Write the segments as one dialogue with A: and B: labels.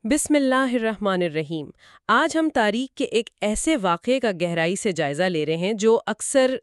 A: بسم اللہ الرحمن الرحیم۔ آج ہم تاریخ کے ایک ایسے واقعے کا گہرائی سے جائزہ لے رہے ہیں جو اکثر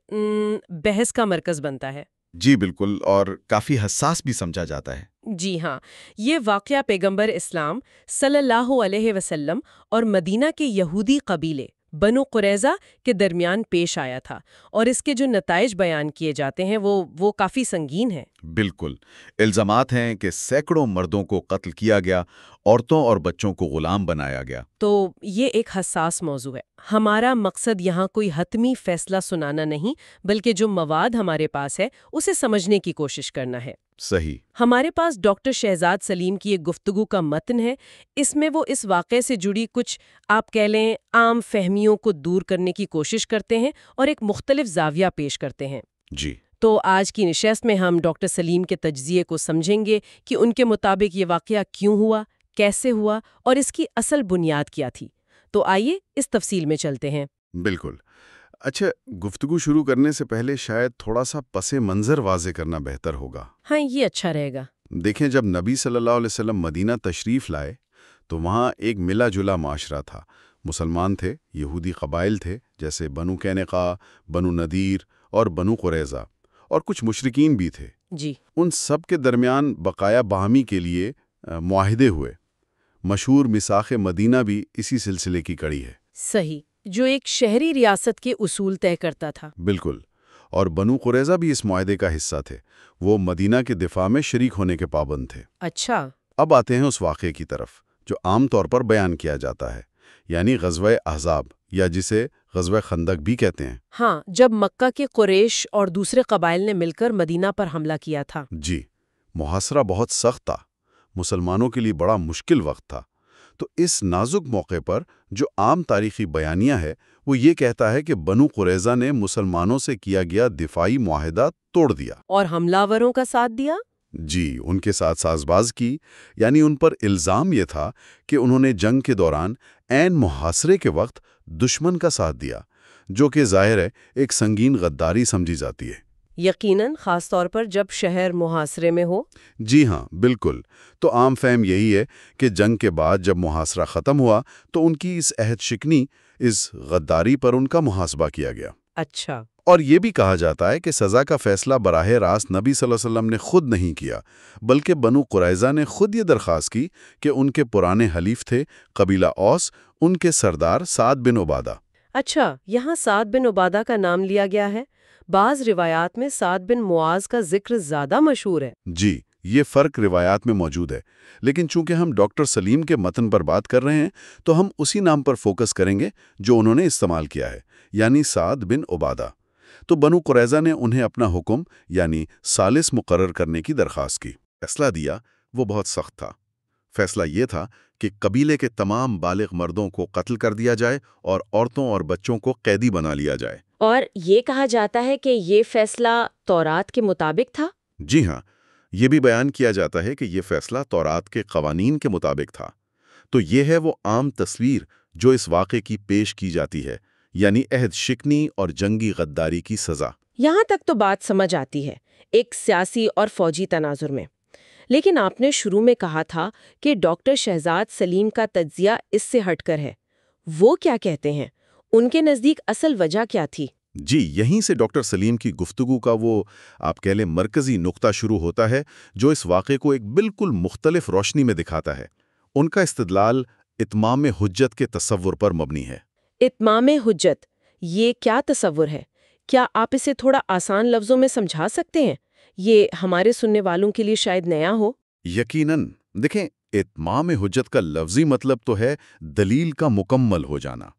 A: بحث کا مرکز بنتا ہے۔
B: جی بالکل، اور کافی حساس بھی سمجھا جاتا ہے۔
A: جی ہاں، یہ واقعہ پیغمبر اسلام صلی اللہ علیہ وسلم اور مدینہ کے یہودی قبیلے بنو قریظہ کے درمیان پیش آیا تھا، اور اس کے جو نتائج بیان کیے جاتے ہیں وہ کافی سنگین ہیں۔
B: بالکل، الزامات ہیں کہ سینکڑوں مردوں کو قتل کیا گیا، عورتوں اور بچوں کو غلام بنایا گیا۔
A: تو یہ ایک حساس موضوع ہے۔ ہمارا مقصد یہاں کوئی حتمی فیصلہ سنانا نہیں، بلکہ جو مواد ہمارے پاس ہے اسے سمجھنے کی کوشش کرنا ہے۔
B: صحیح۔
A: ہمارے پاس ڈاکٹر شہزاد سلیم کی ایک گفتگو کا متن ہے۔ اس میں وہ اس واقعے سے جڑی کچھ آپ کہہ لیں عام فہمیوں کو دور کرنے کی کوشش کرتے ہیں اور ایک مختلف زاویہ پیش کرتے ہیں۔
B: جی،
A: تو آج کی نشست میں ہم ڈاکٹر سلیم کے تجزیے کو سمجھیں گے کہ ان کے مطابق یہ واقعہ کیوں ہوا، کیسے ہوا اور اس کی اصل بنیاد کیا تھی۔ تو آئیے اس تفصیل میں چلتے ہیں۔
B: بالکل۔ اچھا، گفتگو شروع کرنے سے پہلے شاید تھوڑا سا پس منظر واضح کرنا بہتر ہوگا۔
A: ہاں، یہ اچھا رہے گا۔
B: دیکھیں، جب نبی صلی اللہ علیہ وسلم مدینہ تشریف لائے تو وہاں ایک ملا جلا معاشرہ تھا۔ مسلمان تھے، یہودی قبائل تھے جیسے بنو قینقاع، بنو نذیر اور بنو قریظہ، اور کچھ مشرکین بھی تھے۔
A: جی۔
B: ان سب کے درمیان بقایا باہمی کے لیے معاہدے ہوئے۔ مشہور میثاق مدینہ بھی اسی سلسلے کی کڑی ہے۔
A: صحیح، جو ایک شہری ریاست کے اصول طے کرتا تھا۔
B: بالکل، اور بنو قریظہ بھی اس معاہدے کا حصہ تھے۔ وہ مدینہ کے دفاع میں شریک ہونے کے پابند تھے۔
A: اچھا۔
B: اب آتے ہیں اس واقعے کی طرف جو عام طور پر بیان کیا جاتا ہے، یعنی غزوہ احزاب، یا جسے غزوہ خندق بھی کہتے ہیں۔
A: ہاں، جب مکہ کے قریش اور دوسرے قبائل نے مل کر مدینہ پر حملہ کیا تھا۔
B: جی، محاصرہ بہت سخت تھا، مسلمانوں کے لیے بڑا مشکل وقت تھا۔ تو اس نازک موقع پر جو عام تاریخی بیانیہ ہے وہ یہ کہتا ہے کہ بنو قریظہ نے مسلمانوں سے کیا گیا دفاعی معاہدہ توڑ دیا
A: اور حملہ وروں کا ساتھ دیا۔
B: جی، ان کے ساتھ ساز باز کی، یعنی ان پر الزام یہ تھا کہ انہوں نے جنگ کے دوران عین محاصرے کے وقت دشمن کا ساتھ دیا، جو کہ ظاہر ہے ایک سنگین غداری سمجھی جاتی ہے۔
A: یقیناً، خاص طور پر جب شہر محاصرے میں ہو۔
B: جی ہاں، بالکل۔ تو عام فہم یہی ہے کہ جنگ کے بعد جب محاصرہ ختم ہوا تو ان کی اس عہد شکنی، اس غداری پر ان کا محاسبہ کیا گیا۔
A: اچھا۔
B: اور یہ بھی کہا جاتا ہے کہ سزا کا فیصلہ براہ راست نبی صلی اللہ علیہ وسلم نے خود نہیں کیا، بلکہ بنو قریظہ نے خود یہ درخواست کی کہ ان کے پرانے حلیف تھے قبیلہ اوس، ان کے سردار سعد بن عبادہ۔
A: اچھا، یہاں سعد بن عبادہ کا نام لیا گیا ہے۔ بعض روایات میں سعد بن معاذ کا ذکر زیادہ مشہور ہے۔
B: جی، یہ فرق روایات میں موجود ہے، لیکن چونکہ ہم ڈاکٹر سلیم کے متن پر بات کر رہے ہیں تو ہم اسی نام پر فوکس کریں گے جو انہوں نے استعمال کیا ہے، یعنی سعد بن عبادہ۔ تو بنو قریظہ نے انہیں اپنا حکم یعنی ثالث مقرر کرنے کی درخواست کی۔ فیصلہ دیا، وہ بہت سخت تھا۔ فیصلہ یہ تھا کہ قبیلے کے تمام بالغ مردوں کو قتل کر دیا جائے اور عورتوں اور بچوں کو قیدی بنا لیا جائے۔
A: اور یہ کہا جاتا ہے کہ یہ فیصلہ تورات کے مطابق تھا؟
B: جی ہاں، یہ بھی بیان کیا جاتا ہے کہ یہ فیصلہ تورات کے قوانین کے مطابق تھا۔ تو یہ ہے وہ عام تصویر جو اس واقعے کی پیش کی جاتی ہے، یعنی عہد شکنی اور جنگی غداری کی سزا۔
A: یہاں تک تو بات سمجھ آتی ہے، ایک سیاسی اور فوجی تناظر میں۔ لیکن آپ نے شروع میں کہا تھا کہ ڈاکٹر شہزاد سلیم کا تجزیہ اس سے ہٹ کر ہے۔ وہ کیا کہتے ہیں؟ ان کے نزدیک اصل وجہ کیا تھی؟
B: جی، یہیں سے ڈاکٹر سلیم کی گفتگو کا وہ آپ کہہ لیں مرکزی نقطہ شروع ہوتا ہے جو اس واقعے کو ایک بالکل مختلف روشنی میں دکھاتا ہے۔ ان کا استدلال اتمام حجت کے تصور پر مبنی ہے۔
A: اتمام حجت، یہ کیا تصور ہے؟ کیا آپ اسے تھوڑا آسان لفظوں میں سمجھا سکتے ہیں؟ یہ ہمارے سننے والوں کے لیے شاید نیا ہو۔
B: یقیناً، دیکھیں، اتمام حجت کا لفظی مطلب تو ہے دلیل کا مکمل ہو جانا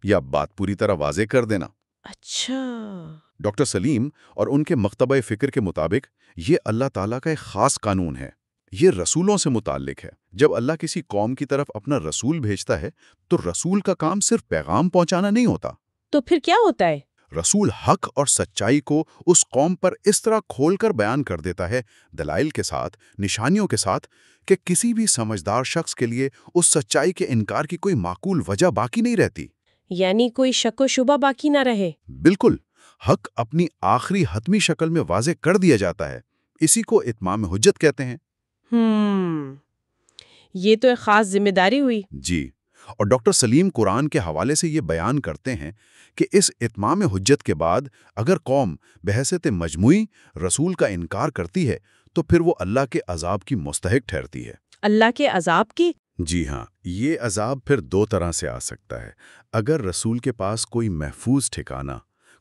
B: یا بات پوری طرح واضح کر دینا۔
A: اچھا۔
B: ڈاکٹر سلیم اور ان کے مکتبہ فکر کے مطابق یہ اللہ تعالیٰ کا ایک خاص قانون ہے۔ یہ رسولوں سے متعلق ہے۔ جب اللہ کسی قوم کی طرف اپنا رسول بھیجتا ہے تو رسول کا کام صرف پیغام پہنچانا نہیں ہوتا۔
A: تو پھر کیا ہوتا ہے؟
B: رسول حق اور سچائی کو اس قوم پر اس طرح کھول کر بیان کر دیتا ہے، دلائل کے ساتھ، نشانیوں کے ساتھ، کہ کسی بھی سمجھدار شخص کے لیے اس سچائی کے انکار کی کوئی معقول وجہ باقی نہیں رہتی۔
A: یعنی کوئی شک و شبہ باقی نہ رہے۔
B: بالکل، حق اپنی آخری حتمی شکل میں واضح کر دیا جاتا ہے۔ اسی کو اتمام حجت کہتے ہیں۔
A: یہ تو ایک خاص ذمہ داری ہوئی۔
B: جی، اور ڈاکٹر سلیم قرآن کے حوالے سے یہ بیان کرتے ہیں کہ اس اتمام حجت کے بعد اگر قوم بحیثیت مجموعی رسول کا انکار کرتی ہے تو پھر وہ اللہ کے عذاب کی مستحق ٹھہرتی ہے۔
A: اللہ کے عذاب کی؟
B: جی ہاں، یہ عذاب پھر دو طرح سے آ سکتا ہے۔ اگر رسول کے پاس کوئی محفوظ ٹھکانہ،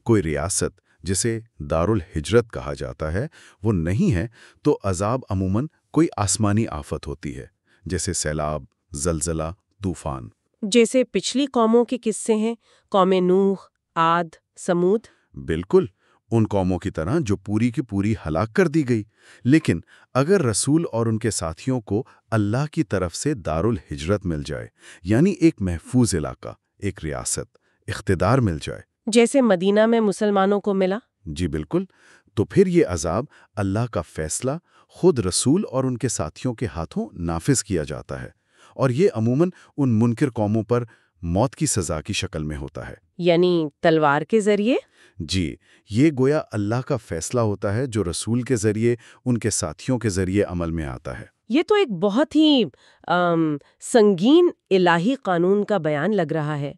B: کوئی ریاست جسے دارالحجرت کہا جاتا ہے وہ نہیں ہے، تو عذاب عموماً کوئی آسمانی آفت ہوتی ہے، جیسے سیلاب، زلزلہ، طوفان۔
A: جیسے پچھلی قوموں کے قصے ہیں، قوم نوح، عاد، سمود۔
B: بالکل، ان قوموں کی طرح جو پوری کی پوری ہلاک کر دی گئی۔ لیکن اگر رسول اور ان کے ساتھیوں کو اللہ کی طرف سے دارالحجرت مل جائے، یعنی ایک محفوظ علاقہ، ایک ریاست، اقتدار مل جائے،
A: جیسے مدینہ میں مسلمانوں کو ملا۔
B: جی بالکل، تو پھر یہ عذاب اللہ کا فیصلہ خود رسول اور ان کے ساتھیوں کے ہاتھوں نافذ کیا جاتا ہے، اور یہ عموماً ان منکر قوموں پر موت کی سزا کی شکل میں ہوتا ہے۔
A: یعنی تلوار کے ذریعے؟
B: جی، یہ گویا اللہ کا فیصلہ ہوتا ہے جو رسول کے ذریعے ان کے ساتھیوں کے ذریعے عمل میں آتا ہے۔
A: یہ تو ایک بہت ہی سنگین الہی قانون کا بیان لگ رہا ہے۔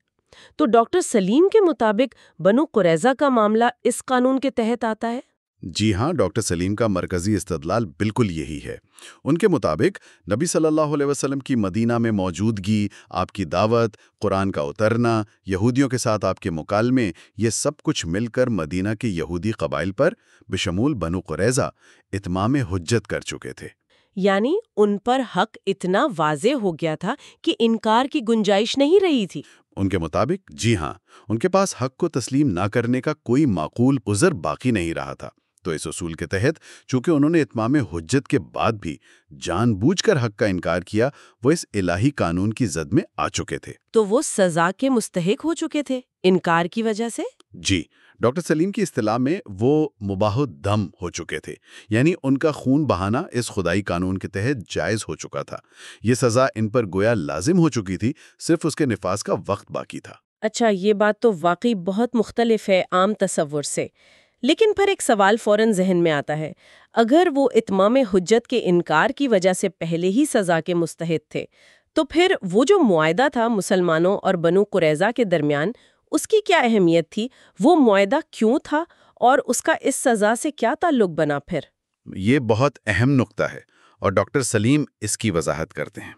A: تو ڈاکٹر سلیم کے مطابق بنو قریظہ کا معاملہ اس قانون کے تحت آتا ہے؟
B: جی ہاں، ڈاکٹر سلیم کا مرکزی استدلال بالکل یہی ہے۔ ان کے مطابق نبی صلی اللہ علیہ وسلم کی مدینہ میں موجودگی، آپ کی دعوت، قرآن کا اترنا، یہودیوں کے ساتھ آپ کے مکالمے، یہ سب کچھ مل کر مدینہ کے یہودی قبائل پر بشمول بنو قریظہ اتمام حجت کر چکے تھے۔
A: یعنی ان پر حق اتنا واضح ہو گیا تھا کہ انکار کی گنجائش نہیں رہی تھی۔
B: ان کے مطابق جی ہاں، ان کے پاس حق کو تسلیم نہ کرنے کا کوئی معقول عذر باقی نہیں رہا تھا۔ تو اس اصول کے تحت چونکہ انہوں نے اتمام حجت کے بعد بھی جان بوجھ کر حق کا انکار کیا، وہ اس الہی قانون کی زد میں آ چکے تھے۔
A: تو وہ سزا کے مستحق ہو چکے تھے انکار کی وجہ سے؟
B: جی، ڈاکٹر سلیم کی اصطلاح میں وہ مباح الدم ہو چکے تھے، یعنی ان کا خون بہانا اس خدائی قانون کے تحت جائز ہو چکا تھا۔ یہ سزا ان پر گویا لازم ہو چکی تھی، صرف اس کے نفاذ کا وقت باقی تھا۔
A: اچھا، یہ بات تو واقعی بہت مختلف ہے عام تصور سے۔ لیکن پھر ایک سوال فوراً ذہن میں آتا ہے، اگر وہ اتمام حجت کے انکار کی وجہ سے پہلے ہی سزا کے مستحق تھے، تو پھر وہ جو معاہدہ تھا مسلمانوں اور بنو قریظہ کے درمیان، اس کی کیا اہمیت تھی؟ وہ معاہدہ کیوں تھا اور اس کا اس سزا سے کیا تعلق بنا پھر؟
B: یہ بہت اہم نقطہ ہے اور ڈاکٹر سلیم اس کی وضاحت کرتے ہیں۔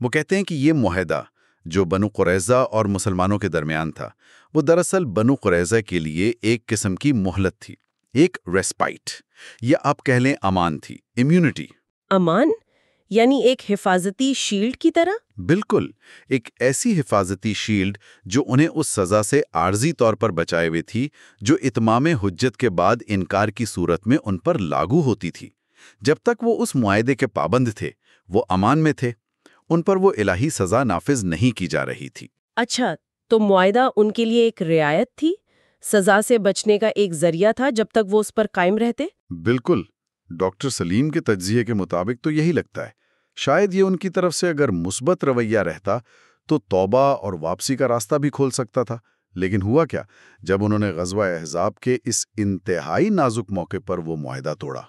B: وہ کہتے ہیں کہ یہ معاہدہ جو بنو قریظہ اور مسلمانوں کے درمیان تھا، وہ دراصل بنو قریظہ کے لیے ایک قسم کی مہلت تھی، ایک ریسپائٹ، یا آپ کہہ لیں امان تھی، امیونٹی۔
A: امان؟ یعنی ایک حفاظتی شیلڈ کی طرح؟
B: بالکل، ایک ایسی حفاظتی شیلڈ جو انہیں اس سزا سے عارضی طور پر بچائے ہوئے تھی جو اتمام حجت کے بعد انکار کی صورت میں ان پر لاگو ہوتی تھی۔ جب تک وہ اس معاہدے کے پابند تھے، وہ امان میں تھے، ان پر وہ الہی سزا نافذ نہیں کی جا رہی تھی۔
A: اچھا، تو معاہدہ ان کے لیے ایک رعایت تھی، سزا سے بچنے کا ایک ذریعہ تھا جب تک وہ اس پر قائم رہتے؟
B: بالکل، ڈاکٹر سلیم کے تجزیے کے مطابق تو یہی لگتا ہے۔ شاید یہ ان کی طرف سے اگر مثبت رویہ رہتا تو توبہ اور واپسی کا راستہ بھی کھول سکتا تھا، لیکن ہوا کیا جب انہوں نے غزوہ احزاب کے اس انتہائی نازک موقع پر وہ معاہدہ توڑا۔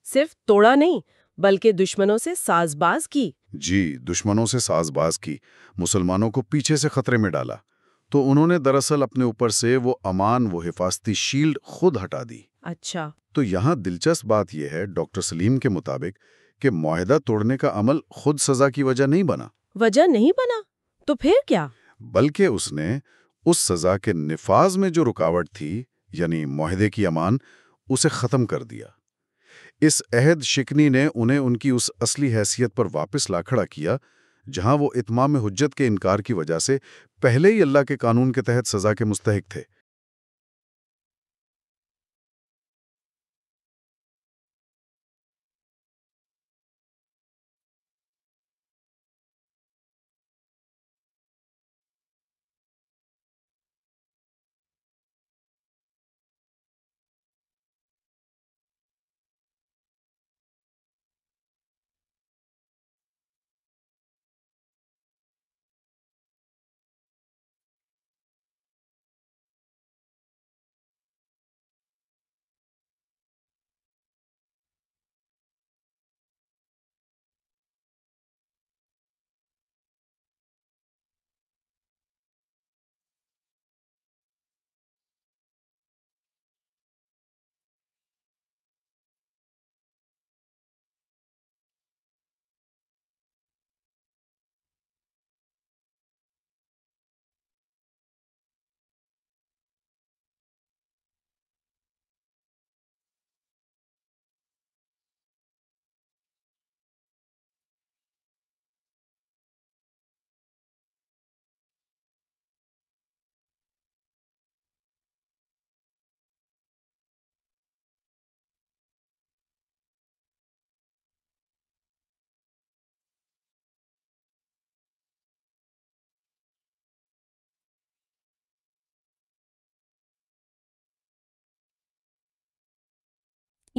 A: صرف توڑا نہیں بلکہ دشمنوں سے ساز باز کی۔
B: جی، دشمنوں سے ساز باز کی، مسلمانوں کو پیچھے سے خطرے میں ڈالا، تو انہوں نے دراصل اپنے اوپر سے وہ امان، وہ حفاظتی شیلڈ خود ہٹا دی۔
A: اچھا۔
B: تو یہاں دلچسپ بات یہ ہے، ڈاکٹر سلیم کے مطابق، کہ معاہدہ توڑنے کا عمل خود سزا کی وجہ نہیں بنا،
A: وجہ نہیں بنا؟ تو پھر کیا؟
B: بلکہ اس نے اس سزا کے نفاذ میں جو رکاوٹ تھی، یعنی معاہدے کی امان، اسے ختم کر دیا۔ اس عہد شکنی نے انہیں ان کی اس اصلی حیثیت پر واپس لا کھڑا کیا جہاں وہ اتمام حجت کے انکار کی وجہ سے پہلے ہی اللہ کے قانون کے تحت سزا کے مستحق تھے۔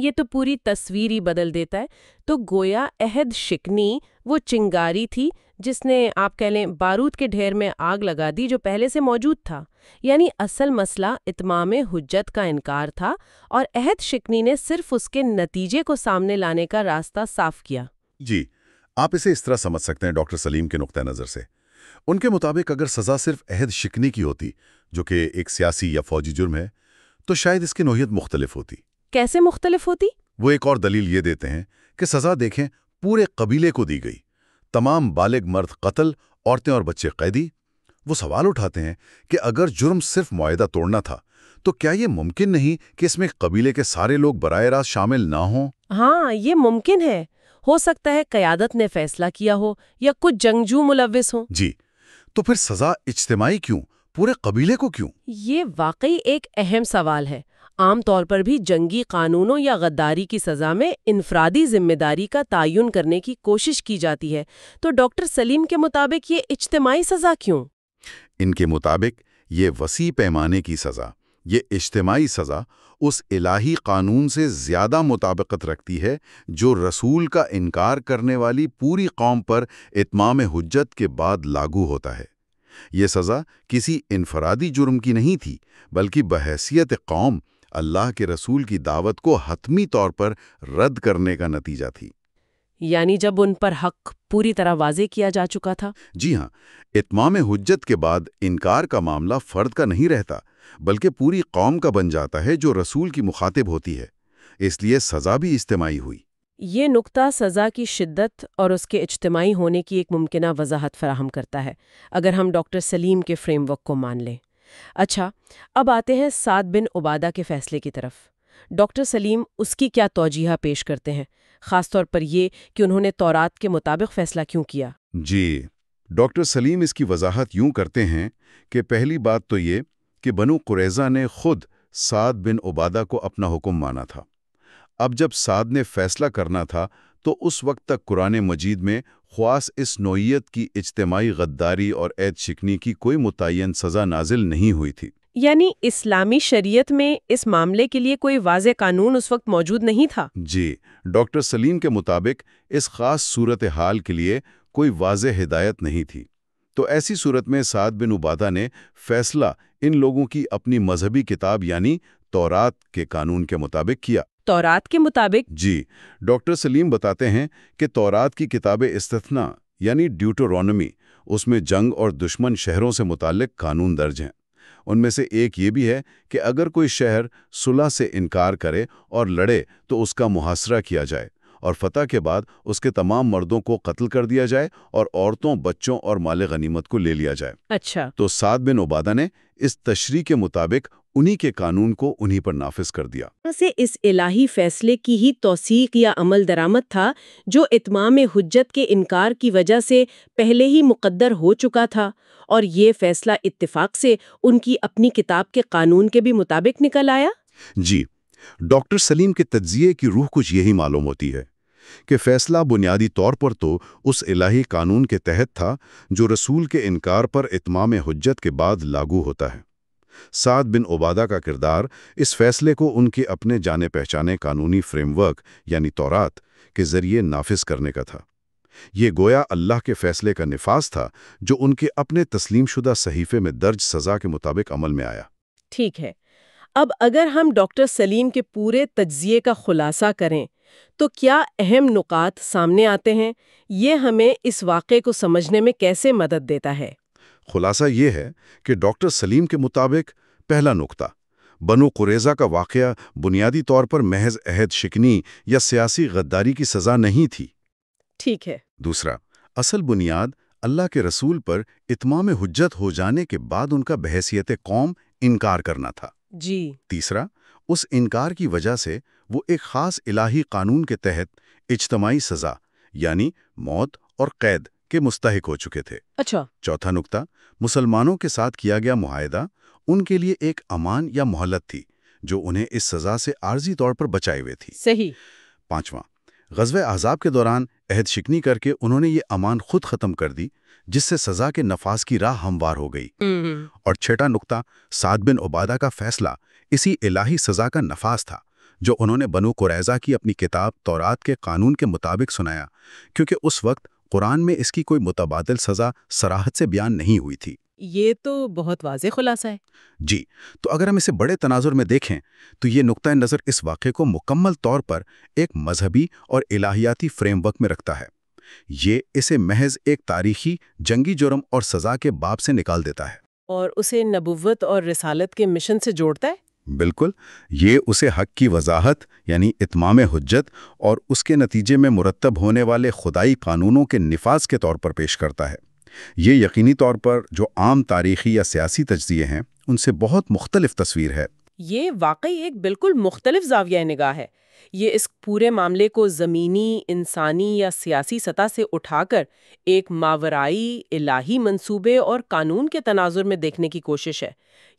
A: یہ تو پوری تصویر ہی بدل دیتا ہے. تو گویا عہد شکنی وہ چنگاری تھی جس نے آپ کہہ لیں بارود کے ڈھیر میں آگ لگا دی جو پہلے سے موجود تھا. یعنی اصل مسئلہ اتمام حجت کا انکار تھا اور عہد شکنی نے صرف اس کے نتیجے کو سامنے لانے کا راستہ صاف کیا.
B: جی، آپ اسے اس طرح سمجھ سکتے ہیں ڈاکٹر سلیم کے نقطہ نظر سے. ان کے مطابق اگر سزا صرف عہد شکنی کی ہوتی، جو کہ ایک سیاسی یا فوجی جرم ہے، تو شاید اس کی نوعیت مختلف ہوتی.
A: کیسے مختلف ہوتی؟
B: وہ ایک اور دلیل یہ دیتے ہیں کہ سزا دیکھیں پورے قبیلے کو دی گئی، تمام بالغ مرد قتل، عورتیں اور بچے قیدی. وہ سوال اٹھاتے ہیں کہ اگر جرم صرف معاہدہ توڑنا تھا تو کیا یہ ممکن نہیں کہ اس میں قبیلے کے سارے لوگ براہ راست شامل نہ ہوں؟
A: ہاں، یہ ممکن ہے. ہو سکتا ہے قیادت نے فیصلہ کیا ہو یا کچھ جنگجو ملوث ہوں.
B: جی، تو پھر سزا اجتماعی کیوں، پورے قبیلے کو کیوں؟
A: یہ واقعی ایک اہم سوال ہے. عام طور پر بھی جنگی قانونوں یا غداری کی سزا میں انفرادی ذمہ داری کا تعین کرنے کی کوشش کی جاتی ہے. تو ڈاکٹر سلیم کے مطابق یہ اجتماعی سزا کیوں؟
B: ان کے مطابق یہ وسیع پیمانے کی سزا، یہ اجتماعی سزا اس الہی قانون سے زیادہ مطابقت رکھتی ہے جو رسول کا انکار کرنے والی پوری قوم پر اتمام حجت کے بعد لاگو ہوتا ہے. یہ سزا کسی انفرادی جرم کی نہیں تھی، بلکہ بحیثیت قوم اللہ کے رسول کی دعوت کو حتمی طور پر رد کرنے کا نتیجہ تھی.
A: یعنی جب ان پر حق پوری طرح واضح کیا جا چکا تھا.
B: جی ہاں، اتمام حجت کے بعد انکار کا معاملہ فرد کا نہیں رہتا، بلکہ پوری قوم کا بن جاتا ہے جو رسول کی مخاطب ہوتی ہے. اس لیے سزا بھی اجتماعی ہوئی.
A: یہ نقطہ سزا کی شدت اور اس کے اجتماعی ہونے کی ایک ممکنہ وضاحت فراہم کرتا ہے اگر ہم ڈاکٹر سلیم کے فریم ورک کو مان لیں. اچھا، اب آتے ہیں سعد بن عبادہ کے فیصلے کی طرف. ڈاکٹر سلیم اس کی کیا توجیہ پیش کرتے ہیں، خاص طور پر یہ کہ انہوں نے تورات کے مطابق فیصلہ کیوں کیا؟
B: جی، ڈاکٹر سلیم اس کی وضاحت یوں کرتے ہیں کہ پہلی بات تو یہ کہ بنو قریظہ نے خود سعد بن عبادہ کو اپنا حکم مانا تھا. اب جب سعد نے فیصلہ کرنا تھا تو اس وقت تک قرآن مجید میں خاص اس نوعیت کی اجتماعی غداری اور عہد شکنی کی کوئی متعین سزا نازل نہیں ہوئی تھی.
A: یعنی اسلامی شریعت میں اس معاملے کے لیے کوئی واضح قانون اس وقت موجود نہیں تھا؟
B: جی، ڈاکٹر سلیم کے مطابق اس خاص صورتحال کے لیے کوئی واضح ہدایت نہیں تھی. تو ایسی صورت میں سعد بن عبادہ نے فیصلہ ان لوگوں کی اپنی مذہبی کتاب یعنی تورات کے قانون کے مطابق کیا.
A: تورات کے مطابق؟
B: جی، ڈاکٹر سلیم بتاتے ہیں کہ تورات کی کتاب استثناء یعنی ڈیوٹرونومی، اس میں جنگ اور دشمن شہروں سے متعلق قانون درج ہیں. ان میں سے ایک یہ بھی ہے کہ اگر کوئی شہر صلح سے انکار کرے اور لڑے تو اس کا محاصرہ کیا جائے اور فتح کے بعد اس کے تمام مردوں کو قتل کر دیا جائے اور عورتوں، بچوں اور مال غنیمت کو لے لیا جائے.
A: اچھا.
B: تو سعد بن عبادہ نے اس تشریح کے مطابق انہی کے قانون کو انہی پر نافذ کر دیا.
A: سے اس الہی فیصلے کی ہی توثیق یا عمل درآمد تھا جو اتمام حجت کے انکار کی وجہ سے پہلے ہی مقدر ہو چکا تھا، اور یہ فیصلہ اتفاق سے ان کی اپنی کتاب کے قانون کے بھی مطابق نکل آیا؟
B: جی، ڈاکٹر سلیم کے تجزیے کی روح کچھ یہی معلوم ہوتی ہے کہ فیصلہ بنیادی طور پر تو اس الہی قانون کے تحت تھا جو رسول کے انکار پر اتمام حجت کے بعد لاگو ہوتا ہے. سعد بن عبادہ کا کردار اس فیصلے کو ان کے اپنے جانے پہچانے قانونی فریم ورک یعنی تورات کے ذریعے نافذ کرنے کا تھا. یہ گویا اللہ کے فیصلے کا نفاذ تھا جو ان کے اپنے تسلیم شدہ صحیفے میں درج سزا کے مطابق عمل میں آیا.
A: ٹھیک ہے. اب اگر ہم ڈاکٹر سلیم کے پورے تجزیے کا خلاصہ کریں تو کیا اہم نکات سامنے آتے ہیں؟ یہ ہمیں اس واقعے کو سمجھنے میں کیسے مدد دیتا ہے؟
B: خلاصہ یہ ہے کہ ڈاکٹر سلیم کے مطابق پہلا نقطہ، بنو قریظہ کا واقعہ بنیادی طور پر محض عہد شکنی یا سیاسی غداری کی سزا نہیں تھی.
A: ٹھیک ہے.
B: دوسرا، اصل بنیاد اللہ کے رسول پر اتمام حجت ہو جانے کے بعد ان کا بحیثیت قوم انکار کرنا تھا.
A: جی.
B: تیسرا، اس انکار کی وجہ سے وہ ایک خاص الہی قانون کے تحت اجتماعی سزا یعنی موت اور قید کے مستحق ہو چکے تھے.
A: اچھا.
B: چوتھا نقطہ، مسلمانوں کے ساتھ کیا گیا معاہدہ ان کے لیے ایک امان یا مہلت تھی جو انہیں اس سزا سے عارضی طور پر بچائے ہوئے تھی.
A: صحیح.
B: پانچواں، غزوہ احزاب کے دوران عہد شکنی کر کے انہوں نے یہ امان خود ختم کر دی جس سے سزا کے نفاذ کی راہ ہموار ہو گئی. اور چھٹا نقطہ، سعد بن عبادہ کا فیصلہ اسی الہی سزا کا نفاذ تھا جو انہوں نے بنو قریظہ کی اپنی کتاب تورات کے قانون کے مطابق سنایا، کیونکہ اس وقت قرآن میں اس کی کوئی متبادل سزا صراحت سے بیان نہیں ہوئی تھی۔
A: یہ تو بہت واضح خلاصہ ہے۔
B: جی، تو اگر ہم اسے بڑے تناظر میں دیکھیں تو یہ نقطہ نظر اس واقعے کو مکمل طور پر ایک مذہبی اور الہیاتی فریم ورک میں رکھتا ہے۔ یہ اسے محض ایک تاریخی جنگی جرم اور سزا کے باب سے نکال دیتا ہے،
A: اور اسے نبوت اور رسالت کے مشن سے جوڑتا ہے۔
B: بالکل، یہ اسے حق کی وضاحت یعنی اتمام حجت اور اس کے نتیجے میں مرتب ہونے والے خدائی قانونوں کے نفاذ کے طور پر پیش کرتا ہے۔ یہ یقینی طور پر جو عام تاریخی یا سیاسی تجزیے ہیں ان سے بہت مختلف تصویر ہے۔
A: یہ واقعی ایک بالکل مختلف زاویہ نگاہ ہے۔ یہ اس پورے معاملے کو زمینی، انسانی یا سیاسی سطح سے اٹھا کر ایک ماورائی الہی منصوبے اور قانون کے تناظر میں دیکھنے کی کوشش ہے۔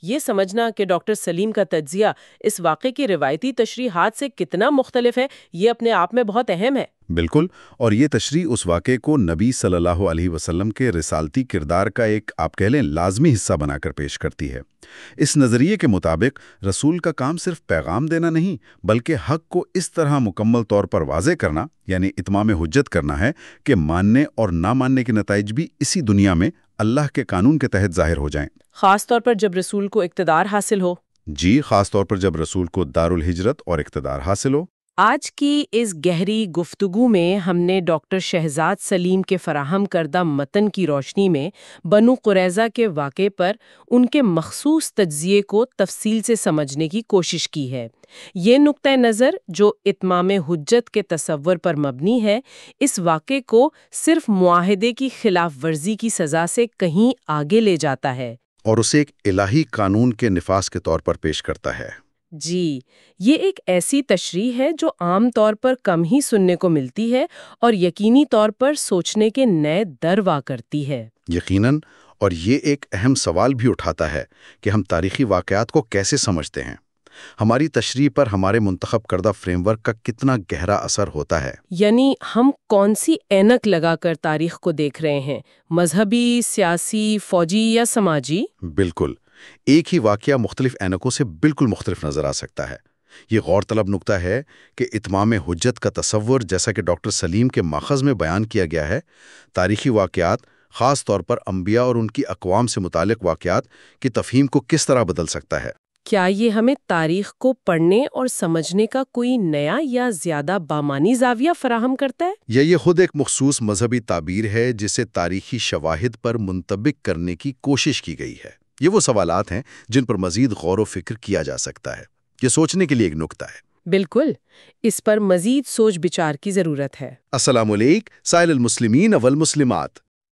A: یہ سمجھنا کہ ڈاکٹر سلیم کا تجزیہ اس واقعے کی روایتی تشریحات سے کتنا مختلف ہے، یہ اپنے آپ میں بہت اہم ہے۔
B: بالکل، اور یہ تشریح اس واقعے کو نبی صلی اللہ علیہ وسلم کے رسالتی کردار کا ایک آپ کہہ لیں لازمی حصہ بنا کر پیش کرتی ہے۔ اس نظریے کے مطابق رسول کا کام صرف پیغام دینا نہیں بلکہ حق کو اس طرح مکمل طور پر واضح کرنا یعنی اتمام حجت کرنا ہے کہ ماننے اور نہ ماننے کے نتائج بھی اسی دنیا میں اللہ کے قانون کے تحت ظاہر ہو جائیں۔
A: خاص طور پر جب رسول کو اقتدار حاصل ہو۔
B: جی، خاص طور پر جب رسول کو دارالہجرت اور اقتدار حاصل ہو۔
A: آج کی اس گہری گفتگو میں ہم نے ڈاکٹر شہزاد سلیم کے فراہم کردہ متن کی روشنی میں بنو قریظہ کے واقعے پر ان کے مخصوص تجزیے کو تفصیل سے سمجھنے کی کوشش کی ہے۔ یہ نقطہ نظر جو اتمام حجت کے تصور پر مبنی ہے، اس واقعے کو صرف معاہدے کی خلاف ورزی کی سزا سے کہیں آگے لے جاتا ہے
B: اور اسے ایک الہی قانون کے نفاذ کے طور پر پیش کرتا ہے۔
A: جی، یہ ایک ایسی تشریح ہے جو عام طور پر کم ہی سننے کو ملتی ہے اور یقینی طور پر سوچنے کے نئے در وا کرتی ہے۔
B: یقیناً، اور یہ ایک اہم سوال بھی اٹھاتا ہے کہ ہم تاریخی واقعات کو کیسے سمجھتے ہیں۔ ہماری تشریح پر ہمارے منتخب کردہ فریم ورک کا کتنا گہرا اثر ہوتا ہے۔
A: یعنی ہم کون سی اینک لگا کر تاریخ کو دیکھ رہے ہیں، مذہبی، سیاسی، فوجی یا سماجی؟
B: بالکل، ایک ہی واقعہ مختلف اینکوں سے بالکل مختلف نظر آ سکتا ہے۔ یہ غور طلب نکتہ ہے کہ اتمام حجت کا تصور، جیسا کہ ڈاکٹر سلیم کے ماخذ میں بیان کیا گیا ہے، تاریخی واقعات، خاص طور پر انبیاء اور ان کی اقوام سے متعلق واقعات کی تفہیم کو کس طرح بدل سکتا ہے۔
A: کیا یہ ہمیں تاریخ کو پڑھنے اور سمجھنے کا کوئی نیا یا زیادہ بامانی زاویہ فراہم کرتا ہے؟
B: یا یہ خود ایک مخصوص مذہبی تعبیر ہے جسے تاریخی شواہد پر منطبق کرنے کی کوشش کی گئی ہے؟ یہ وہ سوالات ہیں جن پر مزید غور و فکر کیا جا سکتا ہے۔ یہ سوچنے کے لیے ایک نکتہ ہے۔
A: بالکل، اس پر مزید سوچ بچار کی ضرورت ہے۔
B: السلام علیکم سائل المسلمین والمسلمات۔